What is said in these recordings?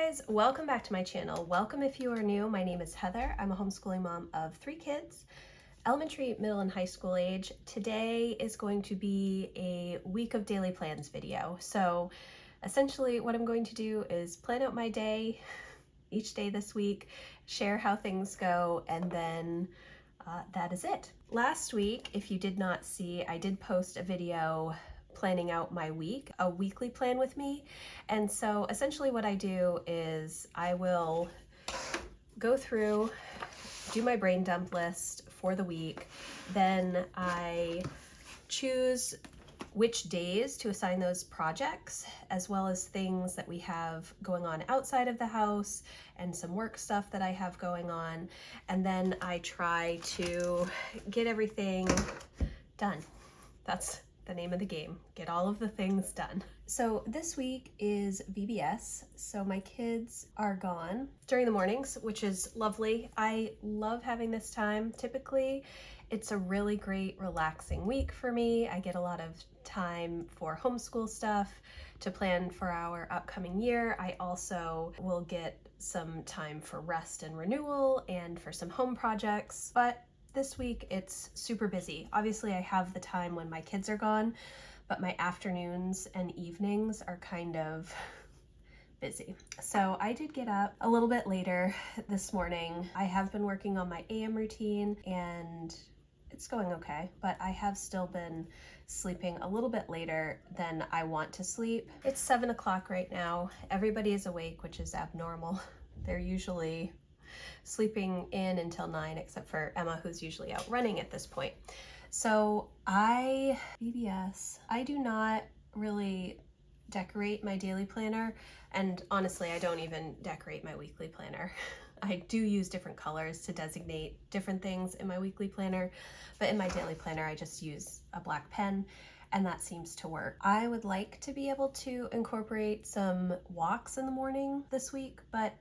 guys, welcome back to my channel. Welcome if you are new. My name is Heather. I'm a homeschooling mom of 3 kids, elementary, middle, and high school age. Today is going to be a week of daily plans video. So essentially what I'm going to do is plan out my day, each day this week, share how things go, and then that is it. Last week, if you did not see, I did post a video planning out my week, a weekly plan with me. And so essentially what I do is I will go through, do my brain dump list for the week. Then I choose which days to assign those projects, as well as things that we have going on outside of the house and some work stuff that I have going on. And then I try to get everything done. That's the name of the game. Get all of the things done. So this week is VBS. So my kids are gone during the mornings, which is lovely. I love having this time. Typically, it's a really great, relaxing week for me. I get a lot of time for homeschool stuff to plan for our upcoming year. I also will get some time for rest and renewal and for some home projects, but this week it's super busy. Obviously I have the time when my kids are gone, but my afternoons and evenings are kind of busy. So I did get up a little bit later this morning. I have been working on my AM routine and it's going okay, but I have still been sleeping a little bit later than I want to sleep. It's 7 o'clock right now. Everybody is awake, which is abnormal. They're usually sleeping in until 9, except for Emma, who's usually out running at this point. So VBS, I do not really decorate my daily planner, and honestly, I don't even decorate my weekly planner. I do use different colors to designate different things in my weekly planner, but in my daily planner, I just use a black pen, and that seems to work. I would like to be able to incorporate some walks in the morning this week, but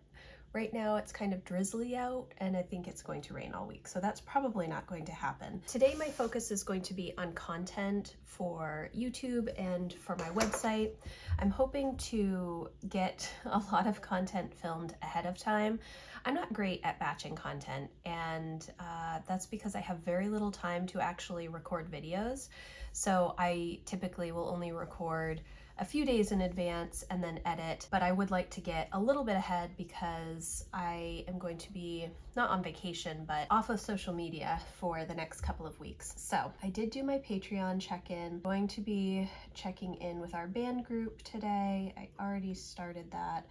right now it's kind of drizzly out and I think it's going to rain all week, so that's probably not going to happen. Today my focus is going to be on content for YouTube and for my website. I'm hoping to get a lot of content filmed ahead of time. I'm not great at batching content, and that's because I have very little time to actually record videos. So I typically will only record a few days in advance and then edit, but I would like to get a little bit ahead because I am going to be not on vacation, but off of social media for the next couple of weeks. So I did do my Patreon check-in. Going to be checking in with our band group today. I already started that.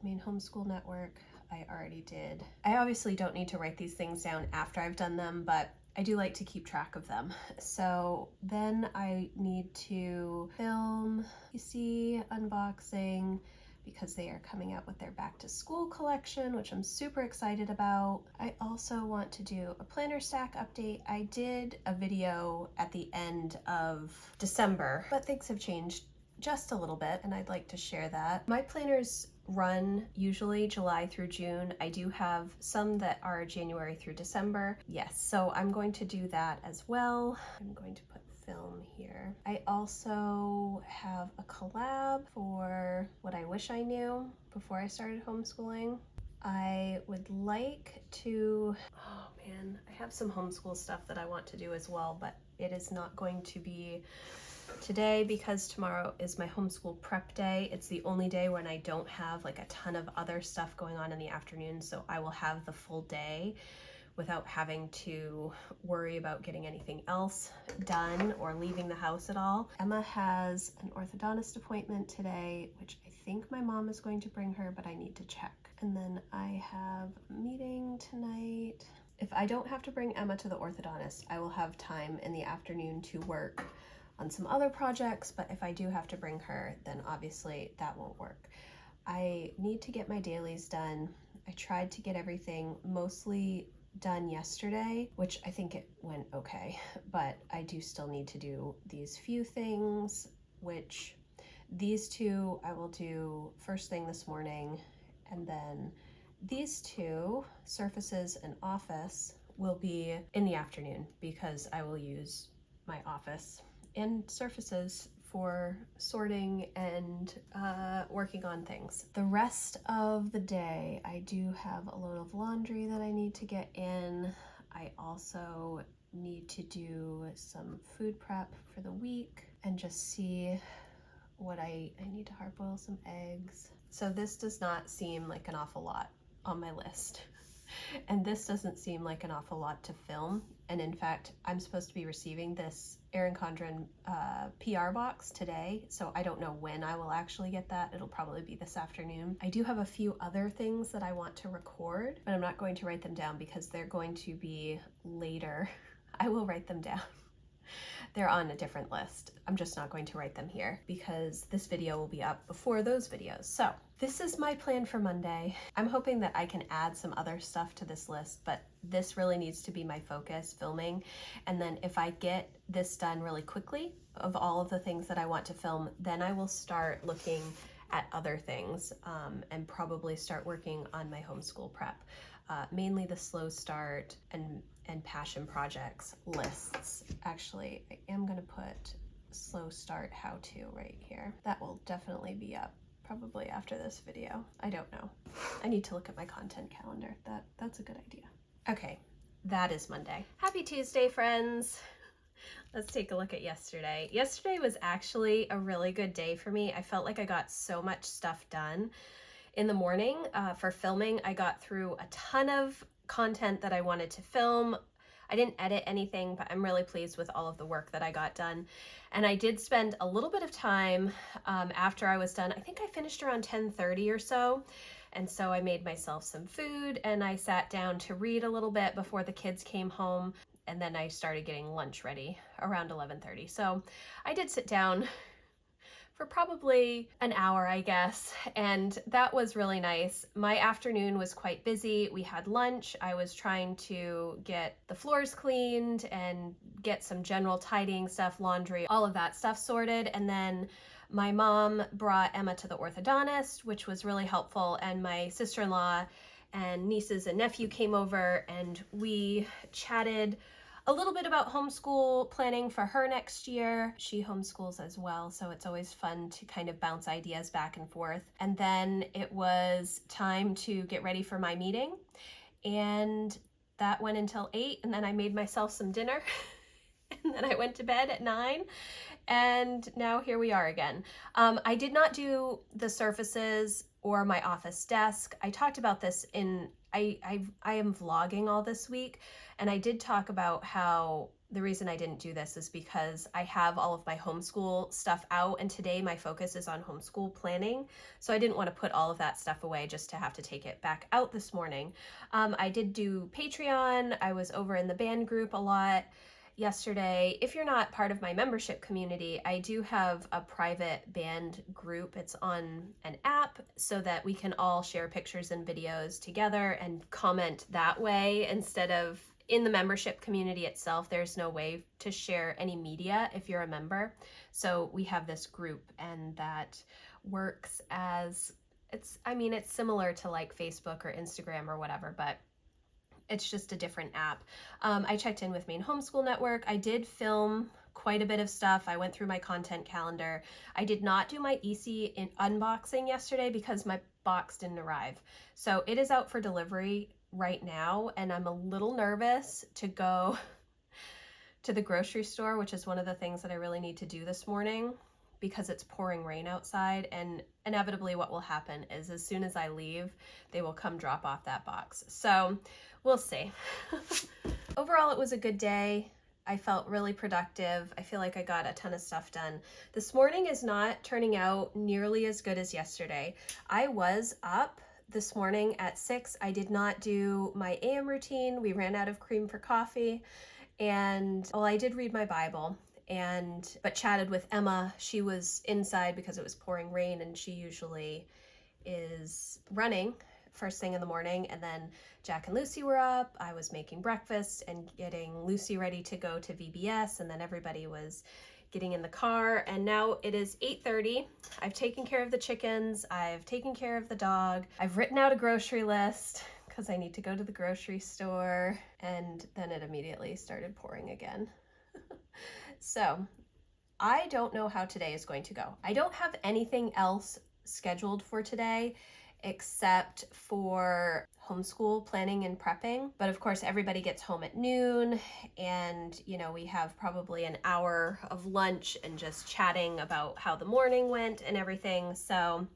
Main Homeschool Network, I already did. I obviously don't need to write these things down after I've done them, but I do like to keep track of them. So then I need to film PC unboxing because they are coming out with their back to school collection, which I'm super excited about. I also want to do a planner stack update. I did a video at the end of December, but things have changed just a little bit and I'd like to share that. My planners run usually July through June. I do have some that are January through December. Yes, so I'm going to do that as well. I'm going to put film here. I also have a collab for what I wish I knew before I started homeschooling. I would like to, oh man, I have some homeschool stuff that I want to do as well, but it is not going to be today because tomorrow is my homeschool prep day. It's the only day when I don't have like a ton of other stuff going on in the afternoon, so I will have the full day without having to worry about getting anything else done or leaving the house at all. Emma has an orthodontist appointment today, which I think my mom is going to bring her, but I need to check. And then I have a meeting tonight. If I don't have to bring Emma to the orthodontist, I will have time in the afternoon to work on some other projects, but if I do have to bring her, then obviously that won't work. I need to get my dailies done. I tried to get everything mostly done yesterday, which I think it went okay, but I do still need to do these few things, which these two I will do first thing this morning, and then these two, surfaces and office, will be in the afternoon because I will use my office and surfaces for sorting and working on things. The rest of the day, I do have a load of laundry that I need to get in. I also need to do some food prep for the week and just see what I need to hard boil some eggs. So this does not seem like an awful lot on my list. And this doesn't seem like an awful lot to film. And in fact, I'm supposed to be receiving this Erin Condren PR box today, so I don't know when I will actually get that. It'll probably be this afternoon. I do have a few other things that I want to record, but I'm not going to write them down because they're going to be later. I will write them down. They're on a different list. I'm just not going to write them here because this video will be up before those videos. So this is my plan for Monday. I'm hoping that I can add some other stuff to this list, but this really needs to be my focus, filming. And then if I get this done really quickly of all of the things that I want to film, then I will start looking at other things and probably start working on my homeschool prep. Mainly the slow start and passion projects lists. Actually, I am gonna put slow start how to right here. That will definitely be up probably after this video. I don't know. I need to look at my content calendar. That's a good idea. Okay, that is Monday. Happy Tuesday, friends. Let's take a look at yesterday. Yesterday was actually a really good day for me. I felt like I got so much stuff done. In the morning for filming, I got through a ton of content that I wanted to film. I didn't edit anything, but I'm really pleased with all of the work that I got done. And I did spend a little bit of time after I was done. I think I finished around 10:30 or so. And so I made myself some food and I sat down to read a little bit before the kids came home. And then I started getting lunch ready around 11:30. So I did sit down for probably an hour, I guess, and that was really nice. My afternoon was quite busy. We had lunch. I was trying to get the floors cleaned and get some general tidying stuff, laundry, all of that stuff sorted, and then my mom brought Emma to the orthodontist, which was really helpful, and my sister-in-law and nieces and nephew came over and we chatted a little bit about homeschool planning for her next year. She homeschools as well, so it's always fun to kind of bounce ideas back and forth. And then it was time to get ready for my meeting, and that went until 8, and then I made myself some dinner, and then I went to bed at 9, and now here we are again. I did not do the surfaces or my office desk. I talked about this in, I am vlogging all this week, and I did talk about how the reason I didn't do this is because I have all of my homeschool stuff out, and today my focus is on homeschool planning, so I didn't want to put all of that stuff away just to have to take it back out this morning. I did do Patreon. I was over in the band group a lot yesterday. If you're not part of my membership community, I do have a private band group. It's on an app so that we can all share pictures and videos together and comment that way instead of in the membership community itself. There's no way to share any media if you're a member. So we have this group, and that works as, it's similar to like Facebook or Instagram or whatever, but it's just a different app. I checked in with Maine Homeschool Network. I did film quite a bit of stuff. I went through my content calendar. I did not do my EC unboxing yesterday because my box didn't arrive. So it is out for delivery right now, and I'm a little nervous to go to the grocery store, which is one of the things that I really need to do this morning because it's pouring rain outside, and inevitably what will happen is as soon as I leave, they will come drop off that box. So we'll see. Overall, it was a good day. I felt really productive. I feel like I got a ton of stuff done. This morning is not turning out nearly as good as yesterday. I was up this morning at 6. I did not do my AM routine. We ran out of cream for coffee, and well, I did read my Bible but chatted with Emma. She was inside because it was pouring rain, and she usually is running first thing in the morning. And then Jack and Lucy were up. I was making breakfast and getting Lucy ready to go to VBS, and then everybody was getting in the car, and now it is 8:30. I've taken care of the chickens. I've taken care of the dog. I've written out a grocery list because I need to go to the grocery store, and then it immediately started pouring again. So I don't know how today is going to go. I don't have anything else scheduled for today except for homeschool planning and prepping. But of course, everybody gets home at noon, and we have probably an hour of lunch and just chatting about how the morning went and everything. So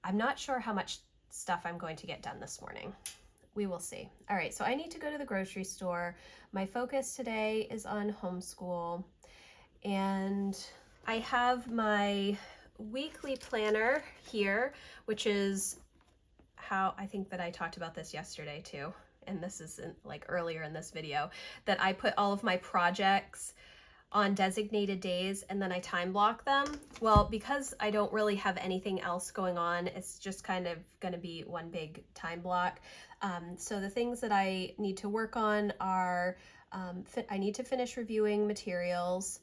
I'm not sure how much stuff I'm going to get done this morning. We will see. All right, so I need to go to the grocery store. My focus today is on homeschool, and I have my weekly planner here, which is how I think that I talked about this yesterday too. And this is like earlier in this video, that I put all of my projects on designated days and then I time block them. Well, because I don't really have anything else going on, it's just kind of going to be one big time block. So the things that I need to work on are, I need to finish reviewing materials.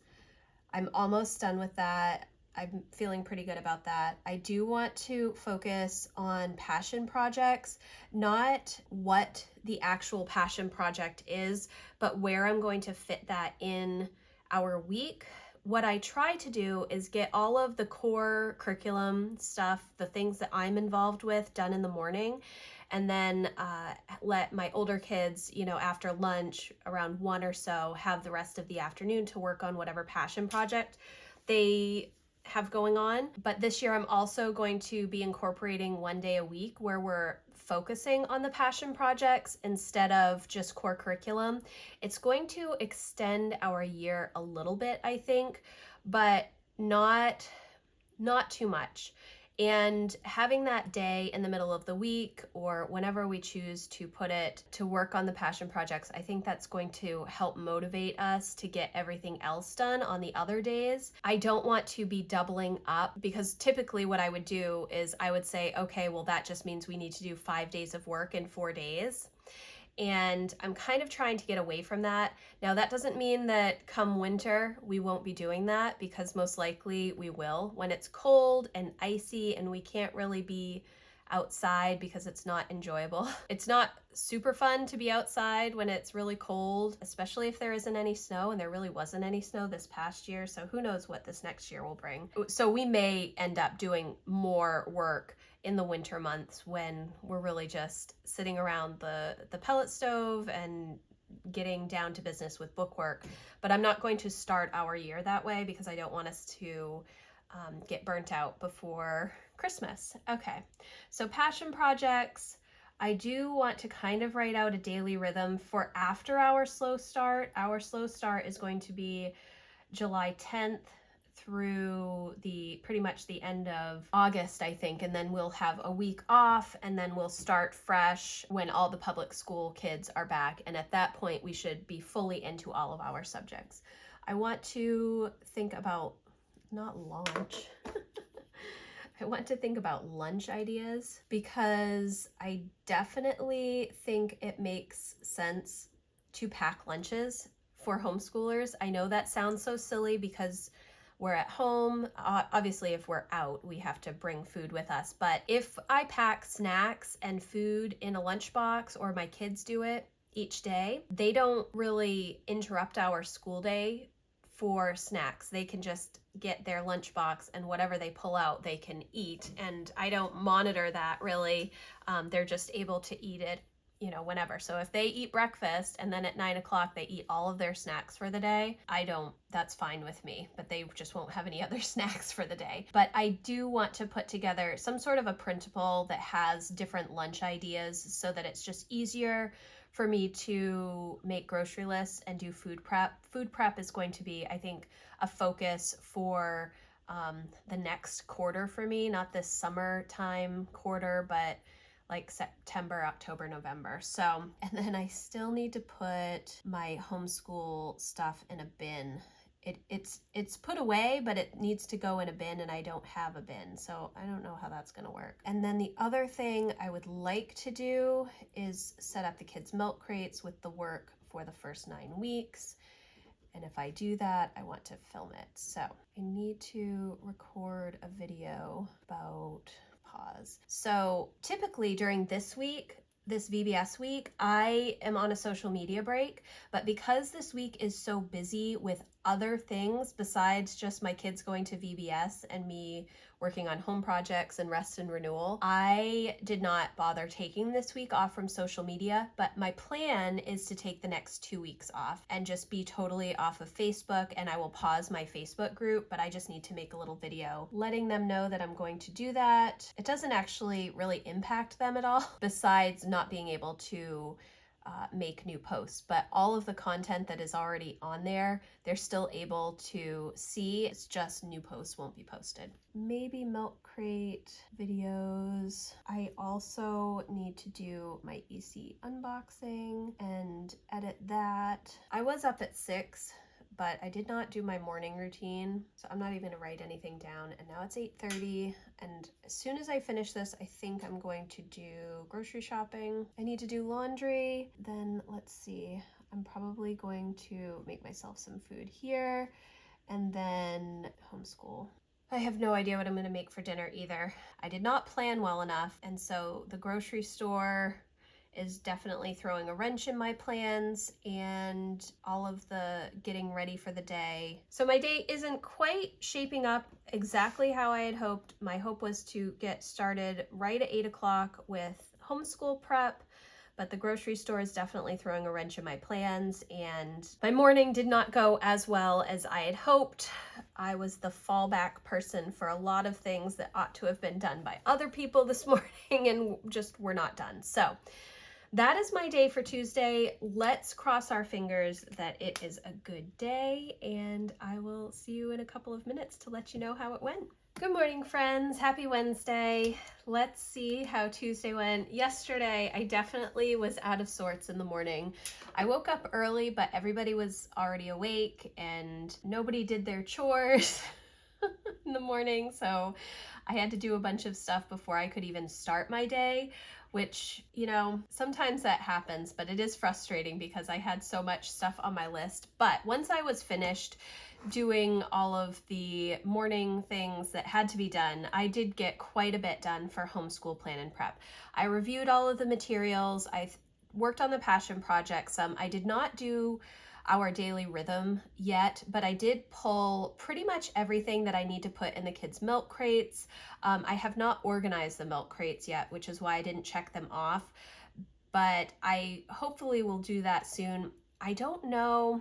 I'm almost done with that. I'm feeling pretty good about that. I do want to focus on passion projects, not what the actual passion project is, but where I'm going to fit that in our week. What I try to do is get all of the core curriculum stuff, the things that I'm involved with, done in the morning, and then let my older kids, after lunch around 1 or so, have the rest of the afternoon to work on whatever passion project they have going on. But this year I'm also going to be incorporating one day a week where we're focusing on the passion projects instead of just core curriculum. It's going to extend our year a little bit, I think, but not too much. And having that day in the middle of the week or whenever we choose to put it to work on the passion projects, I think that's going to help motivate us to get everything else done on the other days. I don't want to be doubling up, because typically what I would do is I would say, okay, well, that just means we need to do 5 days of work in 4 days. And I'm kind of trying to get away from that. Now, that doesn't mean that come winter we won't be doing that, because most likely we will. When it's cold and icy and we can't really be outside because it's not enjoyable. It's not super fun to be outside when it's really cold, especially if there isn't any snow, and there really wasn't any snow this past year, so who knows what this next year will bring. So we may end up doing more work in the winter months when we're really just sitting around the pellet stove and getting down to business with bookwork. But I'm not going to start our year that way, because I don't want us to get burnt out before Christmas. Okay, so passion projects. I do want to kind of write out a daily rhythm for after our slow start. Our slow start is going to be July 10th through pretty much the end of August, I think, and then we'll have a week off, and then we'll start fresh when all the public school kids are back, and at that point we should be fully into all of our subjects. I want to think about, not launch, I want to think about lunch ideas, because I definitely think it makes sense to pack lunches for homeschoolers. I know that sounds so silly because we're at home. Obviously, if we're out, we have to bring food with us. But if I pack snacks and food in a lunchbox, or my kids do it each day, they don't really interrupt our school day for snacks. They can just get their lunchbox, and whatever they pull out, they can eat. And I don't monitor that really. They're just able to eat it whenever. So if they eat breakfast and then at 9 o'clock they eat all of their snacks for the day, that's fine with me, but they just won't have any other snacks for the day. But I do want to put together some sort of a printable that has different lunch ideas, so that it's just easier for me to make grocery lists and do food prep. Food prep is going to be, I think, a focus for the next quarter for me, not this summertime quarter, but like September, October, November. So, and then I still need to put my homeschool stuff in a bin. It's put away, but it needs to go in a bin, and I don't have a bin, so I don't know how that's gonna work. And then the other thing I would like to do is set up the kids' milk crates with the work for the first 9 weeks. And if I do that, I want to film it. So I need to record a video about pause. So typically during this week, this VBS week, I am on a social media break, but because this week is so busy with other things besides just my kids going to VBS and me working on home projects and rest and renewal. I did not bother taking this week off from social media, but my plan is to take the next 2 weeks off and just be totally off of Facebook, and I will pause my Facebook group, but I just need to make a little video letting them know that I'm going to do that. It doesn't actually really impact them at all, besides not being able to make new posts, but all of the content that is already on there, they're still able to see. It's just new posts won't be posted. Maybe milk crate videos. I also need to do my EC unboxing and edit that. I was up at 6, but I did not do my morning routine, so I'm not even gonna write anything down. And now it's 8:30, and as soon as I finish this, I think I'm going to do grocery shopping. I need to do laundry. Then let's see, I'm probably going to make myself some food here, and then homeschool. I have no idea what I'm gonna make for dinner either. I did not plan well enough, and so the grocery store is definitely throwing a wrench in my plans and all of the getting ready for the day. So my day isn't quite shaping up exactly how I had hoped. My hope was to get started right at 8 o'clock with homeschool prep, but the grocery store is definitely throwing a wrench in my plans, and my morning did not go as well as I had hoped. I was the fallback person for a lot of things that ought to have been done by other people this morning and just were not done. So that is my day for Tuesday. Let's cross our fingers that it is a good day, and I will see you in a couple of minutes to let you know how it went. Good morning, friends. Happy Wednesday. Let's see how Tuesday went. Yesterday, I definitely was out of sorts in the morning. I woke up early, but everybody was already awake and nobody did their chores in the morning, so I had to do a bunch of stuff before I could even start my day, which, you know, sometimes that happens, but it is frustrating because I had so much stuff on my list. But once I was finished doing all of the morning things that had to be done, I did get quite a bit done for homeschool plan and prep. I reviewed all of the materials. I worked on the passion project some. I did not do our daily rhythm yet, but I did pull pretty much everything that I need to put in the kids' milk crates. I have not organized the milk crates yet, which is why I didn't check them off, but I hopefully will do that soon. I don't know.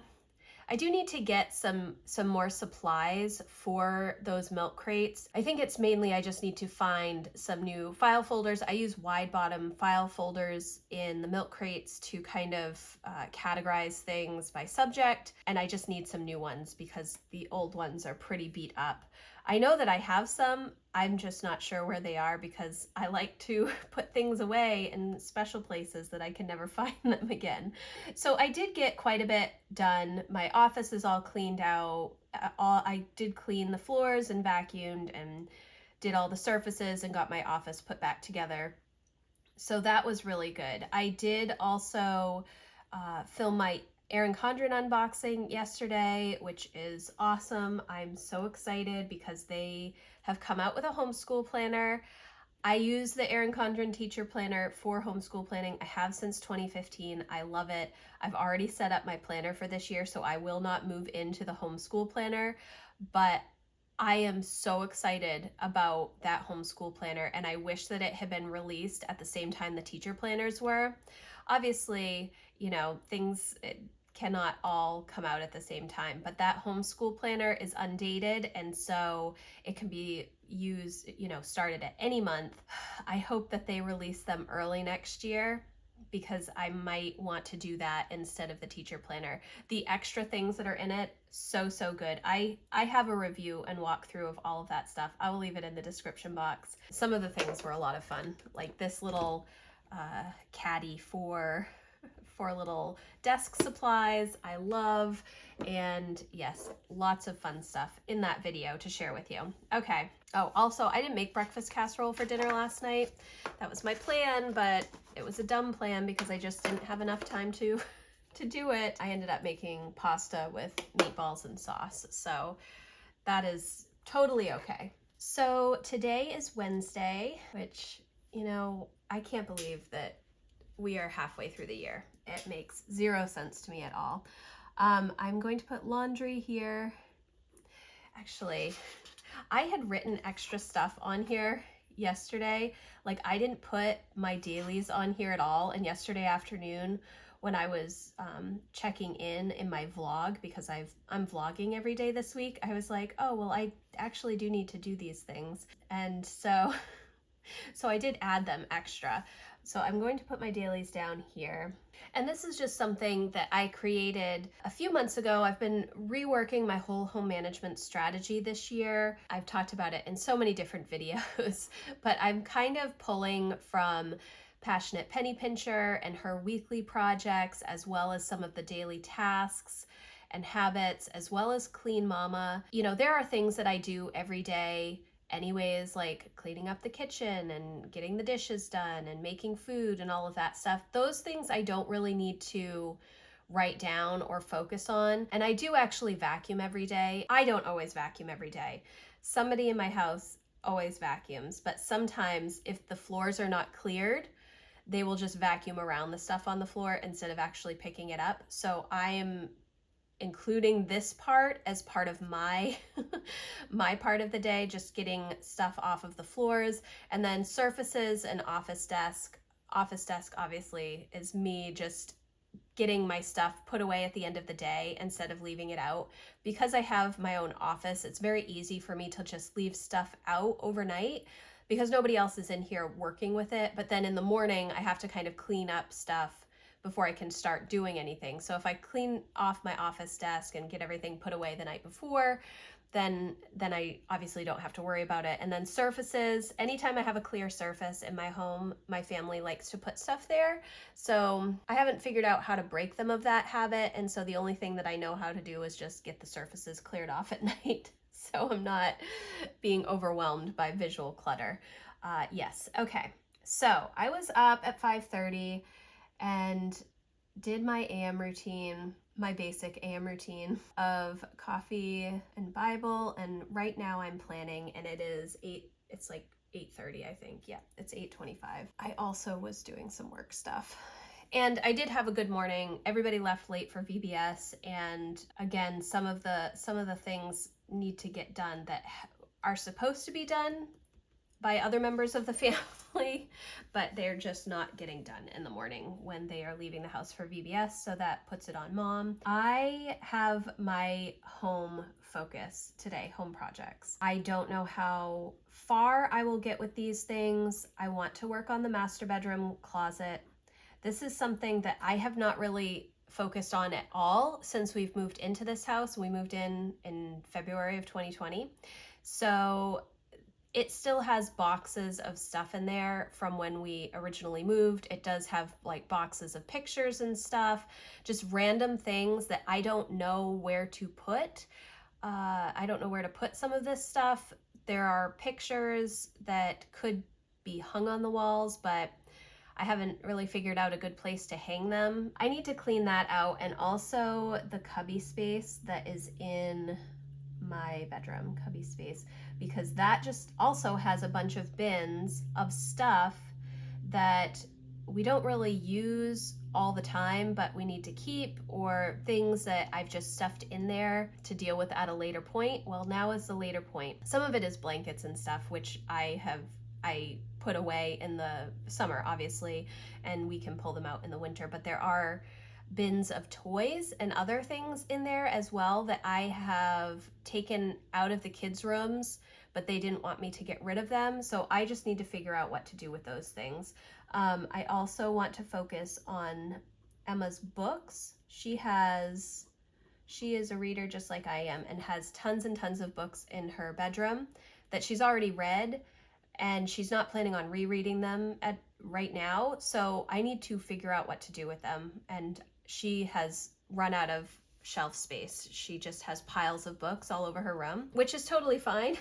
I do need to get some more supplies for those milk crates. I think it's mainly I just need to find some new file folders. I use wide bottom file folders in the milk crates to kind of categorize things by subject, and I just need some new ones because the old ones are pretty beat up. I know that I have some, I'm just not sure where they are because I like to put things away in special places that I can never find them again. So I did get quite a bit done. My office is all cleaned out. I did clean the floors and vacuumed and did all the surfaces and got my office put back together. So that was really good. I did also film my Erin Condren unboxing yesterday, which is awesome. I'm so excited because they have come out with a homeschool planner. I use the Erin Condren teacher planner for homeschool planning. I have since 2015. I love it. I've already set up my planner for this year, so I will not move into the homeschool planner, but I am so excited about that homeschool planner, and I wish that it had been released at the same time the teacher planners were. Obviously, you know, things cannot all come out at the same time, but that homeschool planner is undated, and so it can be used, you know, started at any month. I hope that they release them early next year because I might want to do that instead of the teacher planner. The extra things that are in it, so good. I have a review and walkthrough of all of that stuff. I will leave it in the description box. Some of the things were a lot of fun, like this little caddy for little desk supplies I love, and yes, lots of fun stuff in that video to share with you. Okay. Oh, also, I didn't make breakfast casserole for dinner last night. That was my plan, but it was a dumb plan because I just didn't have enough time to do it. I ended up making pasta with meatballs and sauce, so that is totally okay. So today is Wednesday, which, you know, I can't believe that we are halfway through the year. It makes zero sense to me at all. I'm going to put laundry here. Actually, I had written extra stuff on here yesterday. Like, I didn't put my dailies on here at all. And yesterday afternoon, when I was checking in my vlog, because I'm vlogging every day this week, I was like, oh, well, I actually do need to do these things. And so I did add them extra. So I'm going to put my dailies down here. And this is just something that I created a few months ago. I've been reworking my whole home management strategy this year. I've talked about it in so many different videos, but I'm kind of pulling from Passionate Penny Pincher and her weekly projects, as well as some of the daily tasks and habits, as well as Clean Mama. You know, there are things that I do every day anyways, like cleaning up the kitchen and getting the dishes done and making food and all of that stuff. Those things I don't really need to write down or focus on. And I do actually vacuum every day. I don't always vacuum every day. Somebody in my house always vacuums, but sometimes if the floors are not cleared, they will just vacuum around the stuff on the floor instead of actually picking it up. So I am including this part as part of my my part of the day, just getting stuff off of the floors. And then surfaces and office desk obviously is me just getting my stuff put away at the end of the day instead of leaving it out. Because I have my own office, it's very easy for me to just leave stuff out overnight because nobody else is in here working with it. But then in the morning I have to kind of clean up stuff before I can start doing anything. So if I clean off my office desk and get everything put away the night before, then I obviously don't have to worry about it. And then surfaces, anytime I have a clear surface in my home, my family likes to put stuff there. So I haven't figured out how to break them of that habit. And so the only thing that I know how to do is just get the surfaces cleared off at night. So I'm not being overwhelmed by visual clutter. Yes, okay. So I was up at 5:30 and did my AM routine, my basic AM routine of coffee and Bible. And right now I'm planning, and it's like 8:30, I think. Yeah, it's 8:25. I also was doing some work stuff. And I did have a good morning. Everybody left late for VBS, and again, some of the things need to get done that are supposed to be done by other members of the family, but they're just not getting done in the morning when they are leaving the house for VBS, so that puts it on Mom. I have my home focus today, home projects. I don't know how far I will get with these things. I want to work on the master bedroom closet. This is something that I have not really focused on at all since we've moved into this house. We moved in February of 2020. So it still has boxes of stuff in there from when we originally moved. It does have like boxes of pictures and stuff, just random things that I don't know where to put. I don't know where to put some of this stuff. There are pictures that could be hung on the walls, but I haven't really figured out a good place to hang them. I need to clean that out, and also the cubby space that is in my bedroom, cubby space, because that just also has a bunch of bins of stuff that we don't really use all the time, but we need to keep, or things that I've just stuffed in there to deal with at a later point. Well, now is the later point. Some of it is blankets and stuff, which I put away in the summer, obviously, and we can pull them out in the winter, but there are bins of toys and other things in there as well that I have taken out of the kids' rooms, but they didn't want me to get rid of them. So I just need to figure out what to do with those things. I also want to focus on Emma's books. She is a reader just like I am, and has tons and tons of books in her bedroom that she's already read, and she's not planning on rereading them right now. So I need to figure out what to do with them. And she has run out of shelf space. She just has piles of books all over her room, which is totally fine.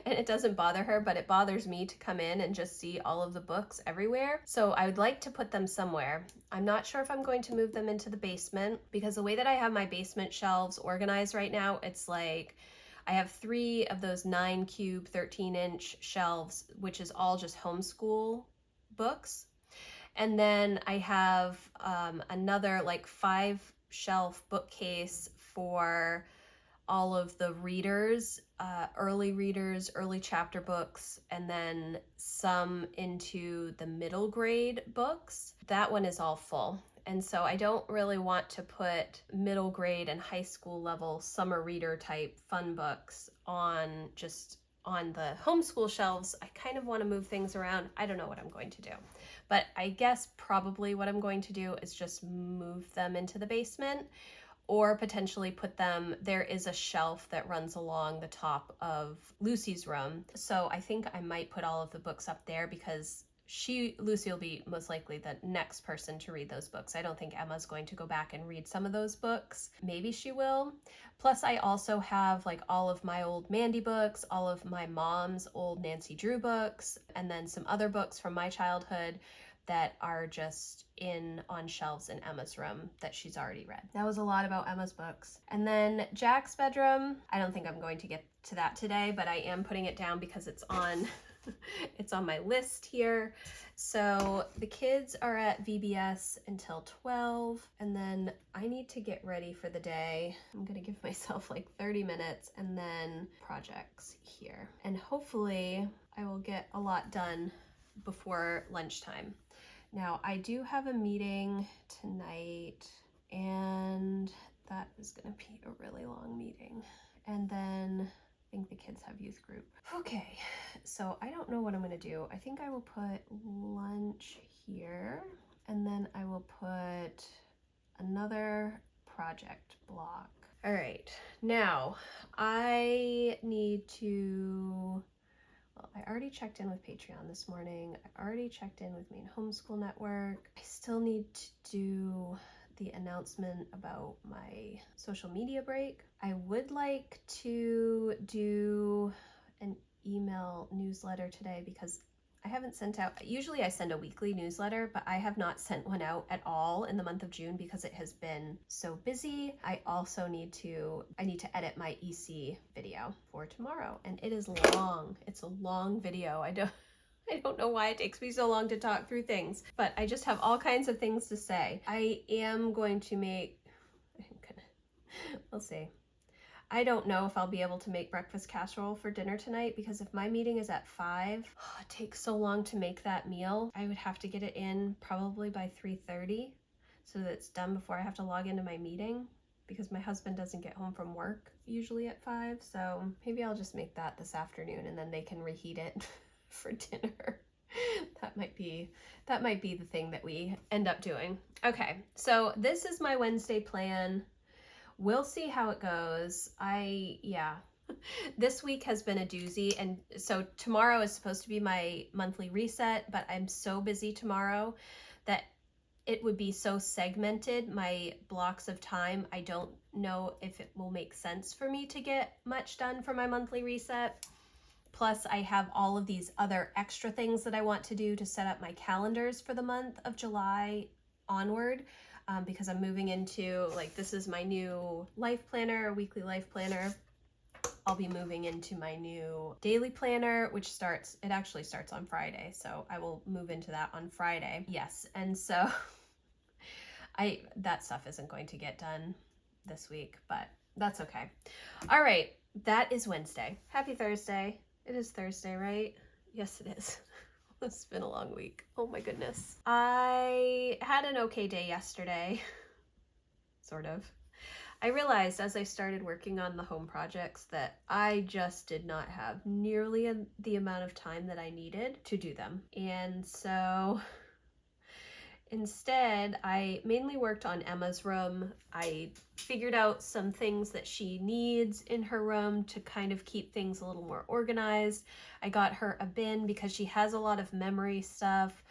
And it doesn't bother her, but it bothers me to come in and just see all of the books everywhere. So I would like to put them somewhere. I'm not sure if I'm going to move them into the basement, because the way that I have my basement shelves organized right now, it's like I have 3 of those 9 cube, 13-inch shelves, which is all just homeschool books. And then I have another like 5 shelf bookcase for all of the readers, early chapter books, and then some into the middle grade books. That one is all full. And so I don't really want to put middle grade and high school level summer reader type fun books on the homeschool shelves. I kind of want to move things around. I don't know what I'm going to do. But I guess probably what I'm going to do is just move them into the basement, or potentially put them, there is a shelf that runs along the top of Lucy's room. So I think I might put all of the books up there because Lucy will be most likely the next person to read those books. I don't think Emma's going to go back and read some of those books. Maybe she will. Plus I also have like all of my old Mandy books, all of my mom's old Nancy Drew books, and then some other books from my childhood that are just on shelves in Emma's room that she's already read. That was a lot about Emma's books. And then Jack's bedroom, I don't think I'm going to get to that today, but I am putting it down because it's on it's on my list here. So the kids are at VBS until 12, and then I need to get ready for the day. I'm gonna give myself like 30 minutes and then projects here. And hopefully I will get a lot done before lunchtime. Now, I do have a meeting tonight, and that is going to be a really long meeting. And then I think the kids have youth group. Okay, so I don't know what I'm going to do. I think I will put lunch here, and then I will put another project block. All right, now I need to... Well, I already checked in with Patreon this morning. I already checked in with Maine Homeschool Network. I still need to do the announcement about my social media break. I would like to do an email newsletter today because I haven't sent out, usually I send a weekly newsletter, but I have not sent one out at all in the month of June because it has been so busy. I also need to edit my EC video for tomorrow, and it is long. It's a long video. I don't know why it takes me so long to talk through things, but I just have all kinds of things to say. We'll see. I don't know if I'll be able to make breakfast casserole for dinner tonight because if my meeting is at 5, it takes so long to make that meal. I would have to get it in probably by 3:30 so that it's done before I have to log into my meeting because my husband doesn't get home from work usually at 5. So maybe I'll just make that this afternoon and then they can reheat it for dinner. That might be the thing that we end up doing. Okay, so this is my Wednesday plan. We'll see how it goes. This week has been a doozy, and so tomorrow is supposed to be my monthly reset, but I'm so busy tomorrow that it would be so segmented, my blocks of time. I don't know if it will make sense for me to get much done for my monthly reset. Plus, I have all of these other extra things that I want to do to set up my calendars for the month of July onward. Because I'm moving into, this is my new life planner, weekly life planner. I'll be moving into my new daily planner, which actually starts on Friday. So I will move into that on Friday. Yes. And so that stuff isn't going to get done this week, but that's okay. All right. That is Wednesday. Happy Thursday. It is Thursday, right? Yes, it is. It's been a long week. Oh my goodness. I had an okay day yesterday. Sort of. I realized as I started working on the home projects that I just did not have nearly the amount of time that I needed to do them. And so instead, I mainly worked on Emma's room. I figured out some things that she needs in her room to kind of keep things a little more organized. I got her a bin because she has a lot of memory stuff.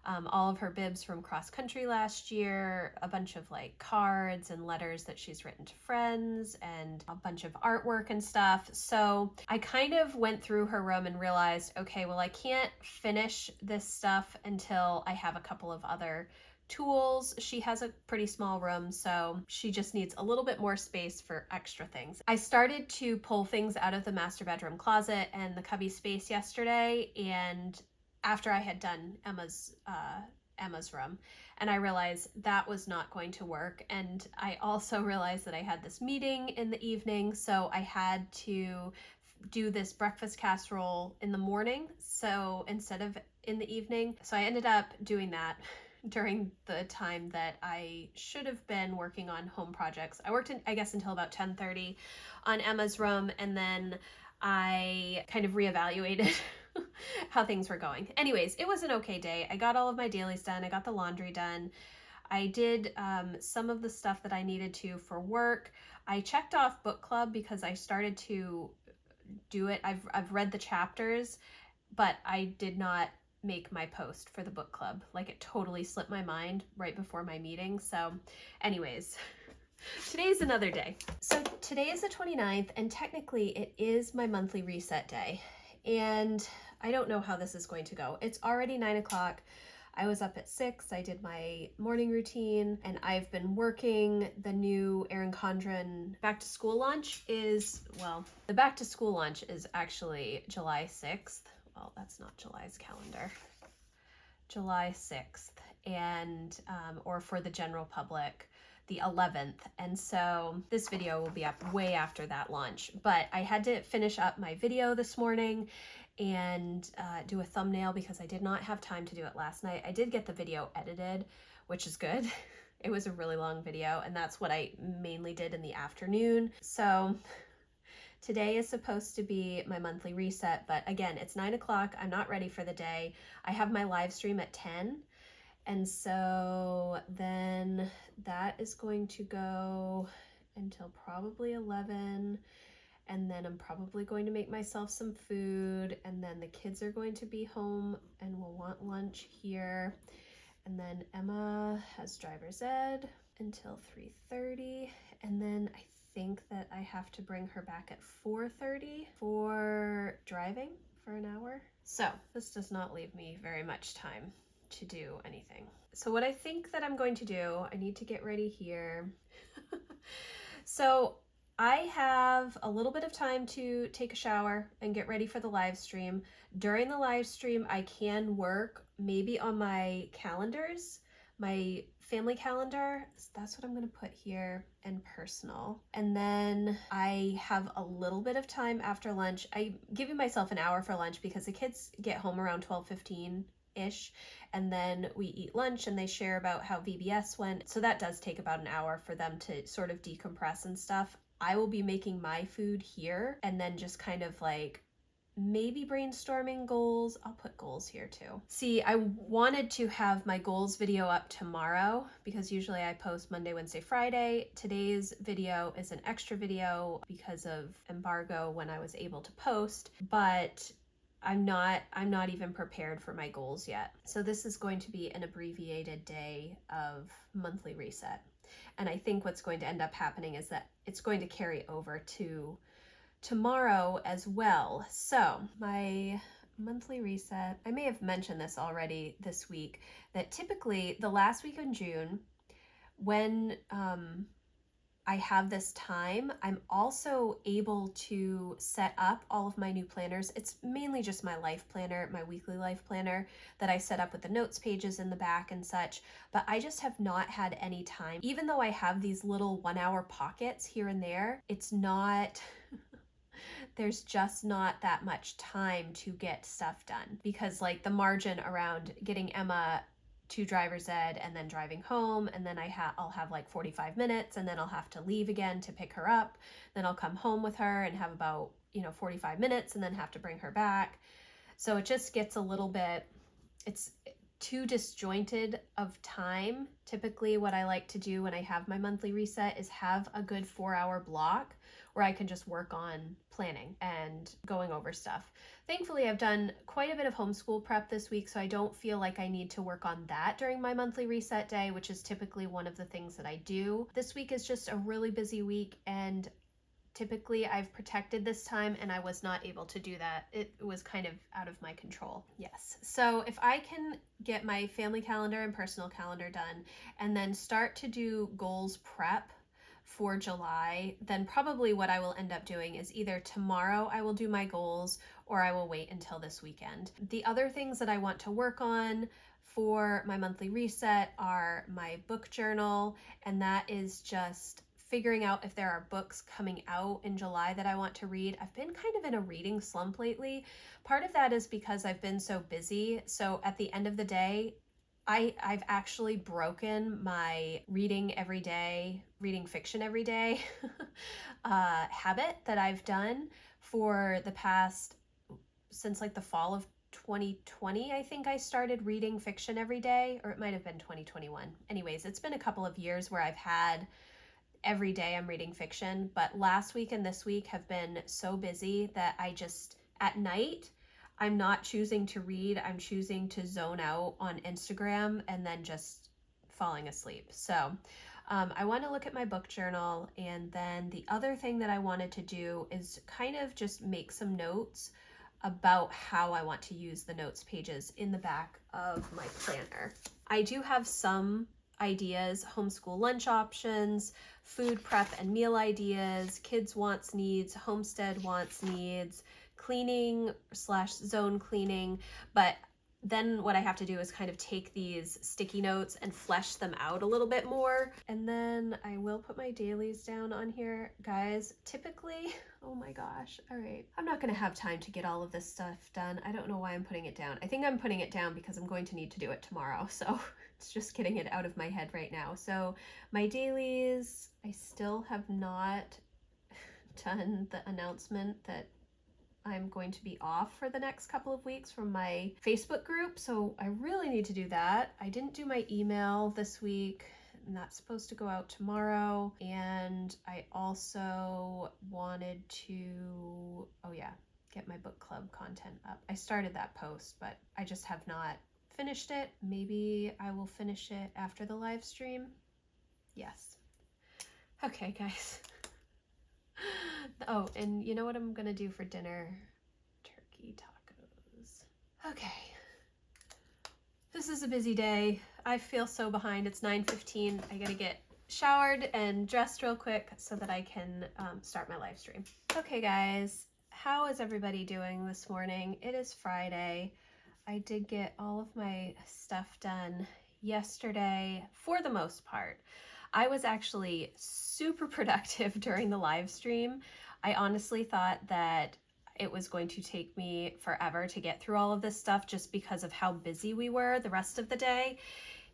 All of her bibs from cross country last year, a bunch of cards and letters that she's written to friends, and a bunch of artwork and stuff. So I kind of went through her room and realized, okay, well, I can't finish this stuff until I have a couple of other tools. She has a pretty small room, so she just needs a little bit more space for extra things. I started to pull things out of the master bedroom closet and the cubby space yesterday, and after I had done Emma's Emma's room. And I realized that was not going to work. And I also realized that I had this meeting in the evening, so I had to do this breakfast casserole in the morning, so instead of in the evening. So I ended up doing that during the time that I should have been working on home projects. I worked, I guess, until about 10:30 on Emma's room, and then I kind of reevaluated how things were going. Anyways, it was an okay day. I got all of my dailies done. I got the laundry done. I did some of the stuff that I needed to for work. I checked off book club because I started to do it. I've read the chapters, but I did not make my post for the book club. Like, it totally slipped my mind right before my meeting. So anyways, today's another day. So today is the 29th, and technically it is my monthly reset day. And I don't know how this is going to go. It's already 9 o'clock. I was up at 6, I did my morning routine, and I've been working. The new Erin Condren back to school launch is, well, the back to school launch is actually July 6th. Well, that's not July's calendar. July 6th, and, or for the general public, the 11th. And so this video will be up way after that launch, but I had to finish up my video this morning and do a thumbnail because I did not have time to do it last night. I did get the video edited, which is good. It was a really long video, and that's what I mainly did in the afternoon. So today is supposed to be my monthly reset, but again, it's 9 o'clock. I'm not ready for the day. I have my live stream at 10. And so then that is going to go until probably 11. And then I'm probably going to make myself some food, and then the kids are going to be home and will want lunch here. And then Emma has driver's ed until 3:30, and then I think that I have to bring her back at 4:30 for driving for an hour. So this does not leave me very much time to do anything. So what I think that I'm going to do, I need to get ready here. So I have a little bit of time to take a shower and get ready for the live stream. During the live stream, I can work maybe on my calendars, my family calendar. That's what I'm going to put here, and personal. And then I have a little bit of time after lunch. I'm giving myself an hour for lunch because the kids get home around 12:15-ish, and then we eat lunch and they share about how VBS went. So that does take about an hour for them to sort of decompress and stuff. I will be making my food here and then just kind of like maybe brainstorming goals. I'll put goals here too. See, I wanted to have my goals video up tomorrow because usually I post Monday, Wednesday, Friday. Today's video is an extra video because of embargo when I was able to post, but I'm not even prepared for my goals yet. So this is going to be an abbreviated day of monthly reset. And I think what's going to end up happening is that it's going to carry over to tomorrow as well. So my monthly reset, I may have mentioned this already this week, that typically the last week in June, when I have this time, I'm also able to set up all of my new planners. It's mainly just my life planner, my weekly life planner that I set up with the notes pages in the back and such, but I just have not had any time. Even though I have these little 1 hour pockets here and there, it's not, there's just not that much time to get stuff done because like the margin around getting Emma to driver's ed and then driving home, and then I'll have like 45 minutes, and then I'll have to leave again to pick her up. Then I'll come home with her and have about 45 minutes, and then have to bring her back. So it just gets a little bit, it's too disjointed of time. Typically what I like to do when I have my monthly reset is have a good 4-hour block where I can just work on planning and going over stuff. Thankfully, I've done quite a bit of homeschool prep this week, so I don't feel like I need to work on that during my monthly reset day, which is typically one of the things that I do. This week is just a really busy week, and typically I've protected this time, and I was not able to do that. It was kind of out of my control. Yes. So if I can get my family calendar and personal calendar done, and then start to do goals prep for July, then probably what I will end up doing is either tomorrow I will do my goals or I will wait until this weekend. The other things that I want to work on for my monthly reset are my book journal, and that is just figuring out if there are books coming out in July that I want to read. I've been kind of in a reading slump lately. Part of that is because I've been so busy. So at the end of the day, I've actually broken my reading every day, reading fiction every day habit that I've done for the past, since like the fall of 2020, I think I started reading fiction every day, or it might have been 2021. Anyways, it's been a couple of years where I've had every day I'm reading fiction, but last week and this week have been so busy that I just, at night, I'm not choosing to read, I'm choosing to zone out on Instagram and then just falling asleep. So I want to look at my book journal, and then the other thing that I wanted to do is kind of just make some notes about how I want to use the notes pages in the back of my planner. I do have some ideas: homeschool lunch options, food prep and meal ideas, kids wants needs, homestead wants needs, cleaning / zone cleaning. But then what I have to do is kind of take these sticky notes and flesh them out a little bit more. And then I will put my dailies down on here. Guys, typically, oh my gosh, all right, I'm not gonna have time to get all of this stuff done. I don't know why I'm putting it down. I think I'm putting it down because I'm going to need to do it tomorrow. So it's just getting it out of my head right now. So my dailies, I still have not done the announcement that I'm going to be off for the next couple of weeks from my Facebook group, so I really need to do that. I didn't do my email this week, and that's supposed to go out tomorrow. And I also wanted to, oh yeah, get my book club content up. I started that post, but I just have not finished it. Maybe I will finish it after the live stream. Yes. Okay, guys. Oh, and you know what I'm gonna do for dinner? Turkey tacos. Okay. This is a busy day. I feel so behind. It's 9:15. I gotta get showered and dressed real quick so that I can start my live stream. Okay, guys. How is everybody doing this morning? It is Friday. I did get all of my stuff done yesterday for the most part. I was actually super productive during the live stream. I honestly thought that it was going to take me forever to get through all of this stuff just because of how busy we were the rest of the day.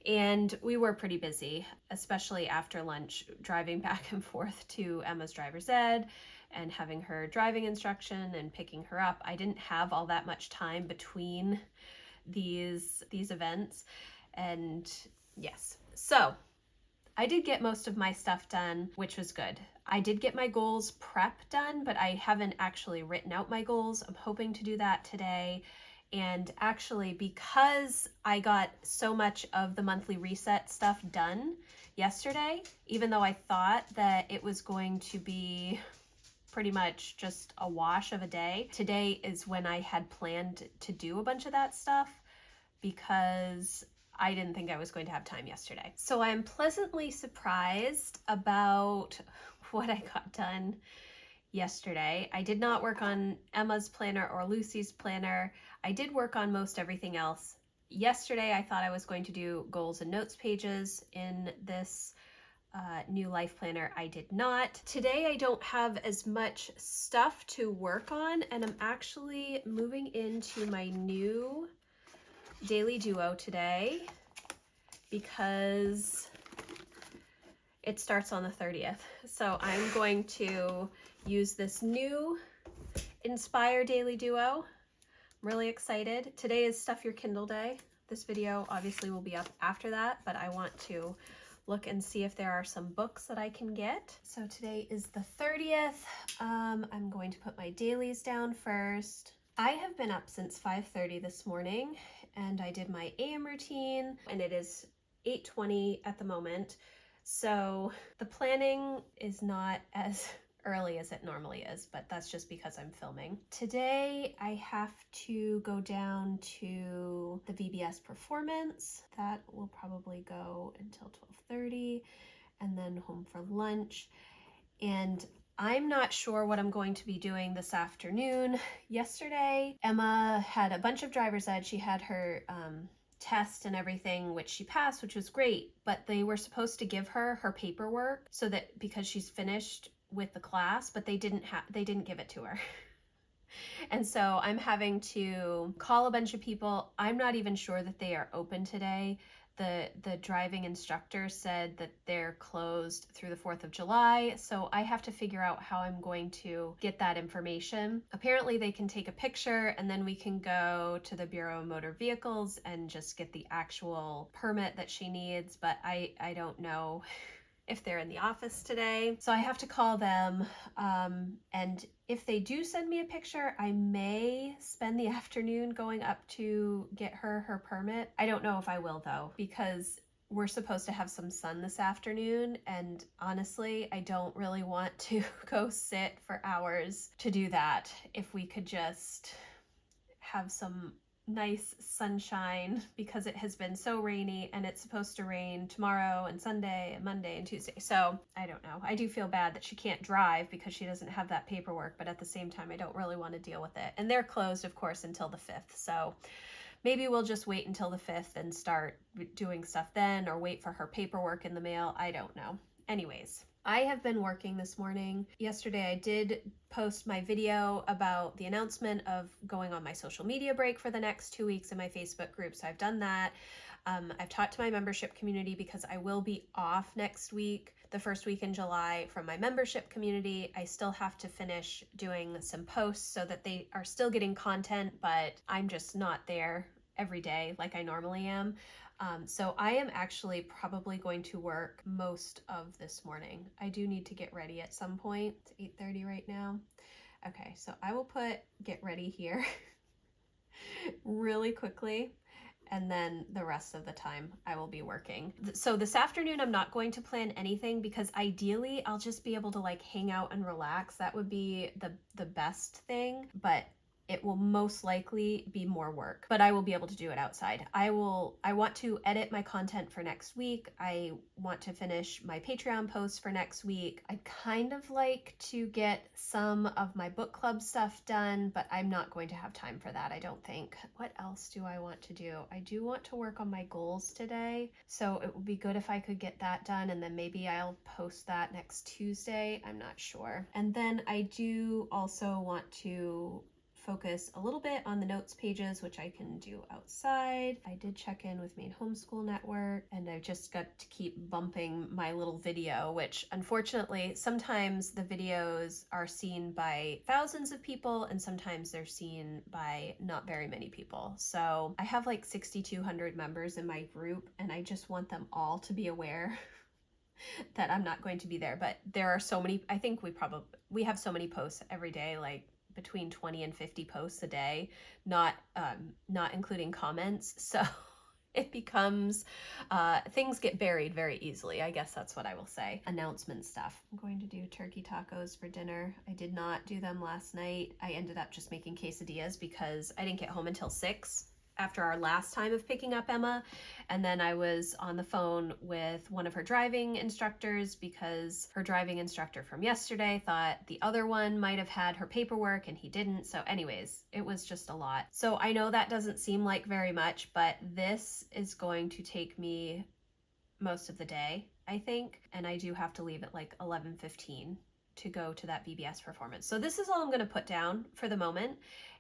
And we were pretty busy, especially after lunch, driving back and forth to Emma's driver's ed and having her driving instruction and picking her up. I didn't have all that much time between these events. And yes, so I did get most of my stuff done, which was good. I did get my goals prep done, but I haven't actually written out my goals. I'm hoping to do that today. And actually, because I got so much of the monthly reset stuff done yesterday, even though I thought that it was going to be pretty much just a wash of a day, today is when I had planned to do a bunch of that stuff because I didn't think I was going to have time yesterday. So I'm pleasantly surprised about what I got done yesterday. I did not work on Emma's planner or Lucy's planner. I did work on most everything else. Yesterday, I thought I was going to do goals and notes pages in this new life planner. I did not. Today, I don't have as much stuff to work on, and I'm actually moving into my new daily duo today because it starts on the 30th. So I'm going to use this new Inspire Daily Duo. I'm really excited. Today is Stuff Your Kindle Day. This video obviously will be up after that, but I want to look and see if there are some books that I can get. So today is the 30th. I'm going to put my dailies down first. I have been up since 5:30 this morning, and I did my AM routine, and it is 8:20 at the moment. So the planning is not as early as it normally is, but that's just because I'm filming. Today I have to go down to the VBS performance. That will probably go until 12:30, and then home for lunch. And I'm not sure what I'm going to be doing this afternoon. Yesterday, Emma had a bunch of driver's ed. She had her test and everything, which she passed, which was great, but they were supposed to give her paperwork so that because she's finished with the class, but they didn't give it to her. And so I'm having to call a bunch of people. I'm not even sure that they are open today. The driving instructor said that they're closed through the 4th of July, so I have to figure out how I'm going to get that information. Apparently they can take a picture and then we can go to the Bureau of Motor Vehicles and just get the actual permit that she needs, but I don't know if they're in the office today. So I have to call them, and if they do send me a picture, I may spend the afternoon going up to get her permit. I don't know if I will though, because we're supposed to have some sun this afternoon, and honestly, I don't really want to go sit for hours to do that. If we could just have some nice sunshine, because it has been so rainy, and it's supposed to rain tomorrow and Sunday and Monday and Tuesday. So I don't know. I do feel bad that she can't drive because she doesn't have that paperwork, but at the same time, I don't really want to deal with it. And they're closed, of course, until the 5th. So maybe we'll just wait until the 5th and start doing stuff then, or wait for her paperwork in the mail. I don't know. Anyways, I have been working this morning. Yesterday I did post my video about the announcement of going on my social media break for the next 2 weeks in my Facebook group, so I've done that. I've talked to my membership community because I will be off next week, the first week in July, from my membership community. I still have to finish doing some posts so that they are still getting content, but I'm just not there every day like I normally am. So I am actually probably going to work most of this morning. I do need to get ready at some point. It's 8:30 right now. Okay, so I will put get ready here really quickly, and then the rest of the time I will be working. So this afternoon I'm not going to plan anything, because ideally I'll just be able to like hang out and relax. That would be the best thing, but it will most likely be more work, but I will be able to do it outside. I want to edit my content for next week. I want to finish my Patreon posts for next week. I'd kind of like to get some of my book club stuff done, but I'm not going to have time for that, I don't think. What else do I want to do? I do want to work on my goals today, so it would be good if I could get that done, and then maybe I'll post that next Tuesday. I'm not sure. And then I do also want to focus a little bit on the notes pages, which I can do outside. I did check in with Maine Homeschool Network, and I've just got to keep bumping my little video, which unfortunately sometimes the videos are seen by thousands of people and sometimes they're seen by not very many people. So I have like 6,200 members in my group, and I just want them all to be aware that I'm not going to be there. But there are so many, I think we have so many posts every day, like between 20 and 50 posts a day, not including comments. So it becomes, things get buried very easily. I guess that's what I will say. Announcement stuff. I'm going to do turkey tacos for dinner. I did not do them last night. I ended up just making quesadillas because I didn't get home until 6 after our last time of picking up Emma, and then I was on the phone with one of her driving instructors because her driving instructor from yesterday thought the other one might have had her paperwork and he didn't. So anyways, it was just a lot. So I know that doesn't seem like very much, but this is going to take me most of the day, I think, and I do have to leave at like 11:15 to go to that BBS performance. So this is all I'm going to put down for the moment,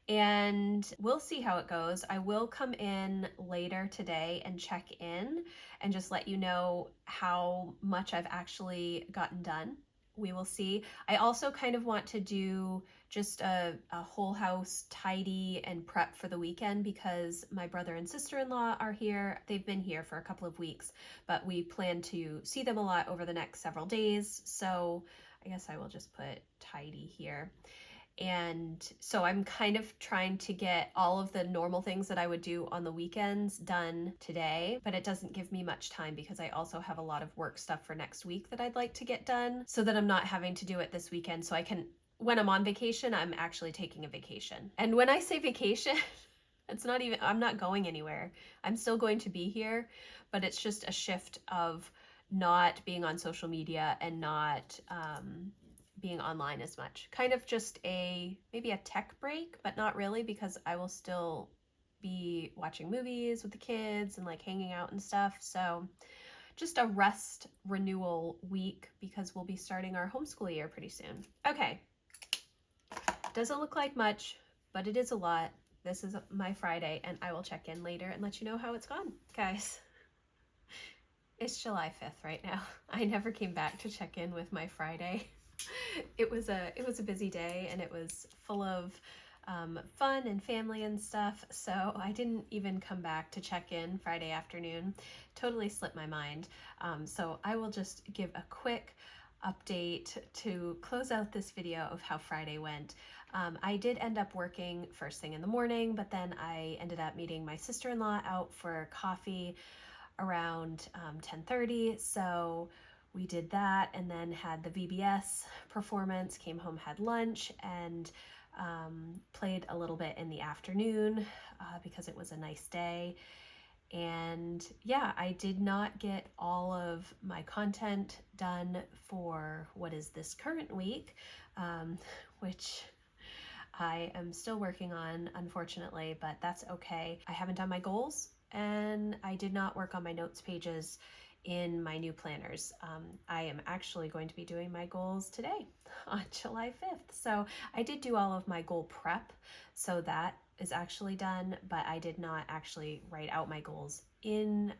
and we'll see how it goes. I will come in later today and check in and just let you know how much I've actually gotten done. We will see. I also kind of want to do just a whole house tidy and prep for the weekend because my brother and sister-in-law are here. They've been here for a couple of weeks, but we plan to see them a lot over the next several days. So I guess I will just put tidy here. And so I'm kind of trying to get all of the normal things that I would do on the weekends done today, but it doesn't give me much time because I also have a lot of work stuff for next week that I'd like to get done so that I'm not having to do it this weekend. So I can, when I'm on vacation, I'm actually taking a vacation. And when I say vacation, it's not even, I'm not going anywhere. I'm still going to be here, but it's just a shift of not being on social media and not being online as much. Kind of just maybe a tech break, but not really, because I will still be watching movies with the kids and like hanging out and stuff. So just a rest renewal week because we'll be starting our homeschool year pretty soon. Okay, doesn't look like much, but it is a lot. This is my Friday, and I will check in later and let you know how it's gone. Guys, it's July 5th right now. I never came back to check in with my Friday. It was a busy day, and it was full of fun and family and stuff, so I didn't even come back to check in Friday afternoon. Totally slipped my mind. So I will just give a quick update to close out this video of how Friday went. I did end up working first thing in the morning, but then I ended up meeting my sister-in-law out for coffee around 10:30, so we did that and then had the VBS performance, came home, had lunch, and played a little bit in the afternoon because it was a nice day. And yeah, I did not get all of my content done for what is this current week, which I am still working on, unfortunately, but that's okay. I haven't done my goals, and I did not work on my notes pages in my new planners. I am actually going to be doing my goals today on July 5th. So I did do all of my goal prep, so that is actually done, but I did not actually write out my goals in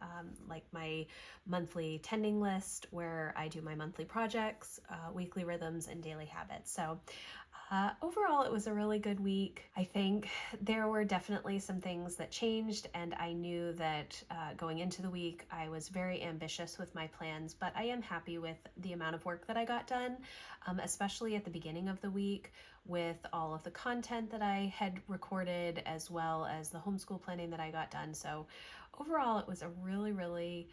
like my monthly tending list where I do my monthly projects, weekly rhythms, and daily habits. So overall, it was a really good week. I think there were definitely some things that changed, and I knew that going into the week, I was very ambitious with my plans, but I am happy with the amount of work that I got done, especially at the beginning of the week with all of the content that I had recorded, as well as the homeschool planning that I got done. So overall, it was a really, really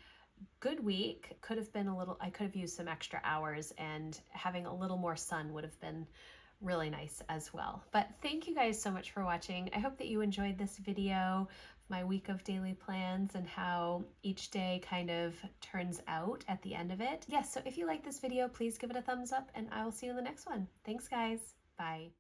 good week. I could have used some extra hours, and having a little more sun would have been really nice as well. But thank you guys so much for watching. I hope that you enjoyed this video, my week of daily plans and how each day kind of turns out at the end of it. Yes, so if you like this video, please give it a thumbs up, and I will see you in the next one. Thanks guys. Bye.